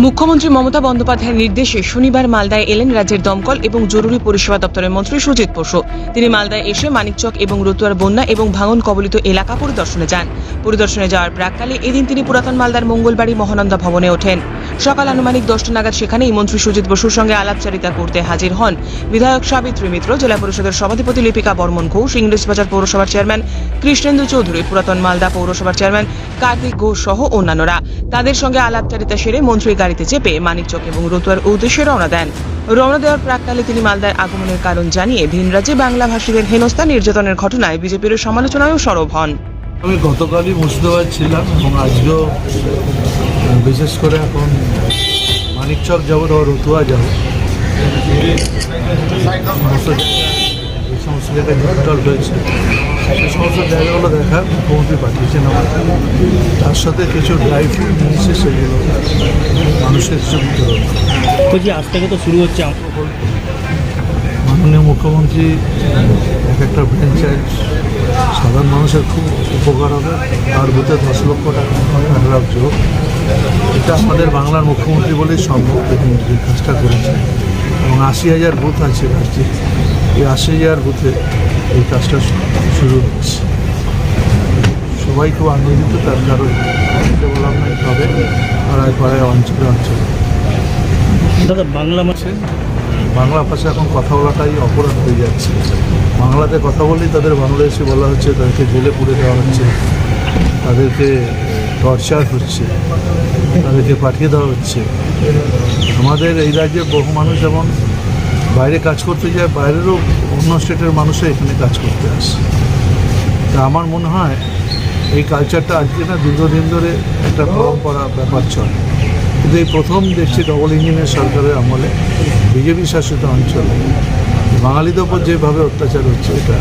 মুখ্যমন্ত্রী মমতা বন্দ্যোপাধ্যায়ের নির্দেশে শনিবার মালদায় এলেন রাজ্যের দমকল এবং জরুরি পরিষেবা দপ্তরের মন্ত্রী সুজিত বসু। তিনি মালদায় এসে মানিকচক এবং রতুয়ার বন্যা এবং ভাঙন কবলিত এলাকা পরিদর্শনে যান। পরিদর্শনে যাওয়ার প্রাক্কালে এদিন তিনি পুরাতন মালদার মঙ্গলবাড়ি মহানন্দা ভবনে ওঠেন। সকাল আনুমানিক 10টা নাগাদ সেখানেই মন্ত্রী সুজিত বসুর সঙ্গে আলাপচারিতা করতে হাজির হন বিধায়ক সাবিত্রী মিত্র, জেলা পরিষদের সভাধিপতি লিপিকা বর্মন ঘোষ, ইংরেজবাজার পৌরসভার চেয়ারম্যান কৃষ্ণেন্দু চৌধুরী, পুরাতন মালদা পৌরসভার চেয়ারম্যান কার্তিক ঘোষ সহ অন্যান্যরা। তাদের সঙ্গে আলাপচারিতা সেরে মন্ত্রী গাড়িতে চেপে মানিকচক এবং রতুয়ার উদ্দেশ্যে রওনা দেন। রওনা দেওয়ার প্রাক্কালে তিনি মালদায় আগমনের কারণ জানিয়ে ভিন রাজ্যে বাংলা ভাষীদের হেনস্থা নির্যাতনের ঘটনায় বিজেপির সমালোচনায়ও সরব হন। আমি গতকালই মুর্শিদাবাদ ছিলাম এবং আজকেও বিশেষ করে এখন মানিকচক যাবো, ধর রতুয়া যাবো, যে সমস্ত জায়গায় জল হয়েছে সে সমস্ত জায়গাগুলো দেখা মুখ্যমন্ত্রী পাঠিয়েছেন আমার। তার সাথে কিছু ড্রাই ফ্রুট জিনিসে সেগুলো মানুষের কিছু বিতরণ। বলছি আজ থেকে তো শুরু হচ্ছে মাননীয় মুখ্যমন্ত্রী একটা ফ্র্যাঞ্চাইজ সাধারণ মানুষের খুব উপকার হবে। তার বুথে 10 লক্ষ টাকা যোগ, এটা আমাদের বাংলার মুখ্যমন্ত্রী বলেই সম্ভব। এই কাজটা করেছে এবং 80,000 বুথ আছে রাজ্যে। এই 80,000 বুথে এই কাজটা শুরু হচ্ছে। সবাই খুব আনন্দিত, তার কারণ ডেভেলপমেন্ট হবে পাড়ায় পাড়ায় অঞ্চলে অঞ্চলে। দাদা বাংলা মাছে বাংলা ভাষা এখন কথা বলাটাই অপরাধ হয়ে যাচ্ছে। বাংলাতে কথা বললেই তাদের বাংলাদেশে বলা হচ্ছে, তাদেরকে জেলে পুরে দেওয়া হচ্ছে, তাদেরকে টর্চার হচ্ছে, তাদেরকে পাঠিয়ে দেওয়া হচ্ছে। আমাদের এই রাজ্যে বহু মানুষ যেমন বাইরে কাজ করতে যায়, বাইরেরও অন্য স্টেটের মানুষও এখানে কাজ করতে আসে। তা আমার মনে হয় এই কালচারটা আজকে না, দীর্ঘদিন ধরে একটা পরম্পরা ব্যাপার চলে। কিন্তু এই প্রথম দেখছি ডবল ইঞ্জিনের সরকারের আমলে বিজেপি শাসিত অঞ্চলে বাঙালিদের উপর যেভাবে অত্যাচার হচ্ছে, এটা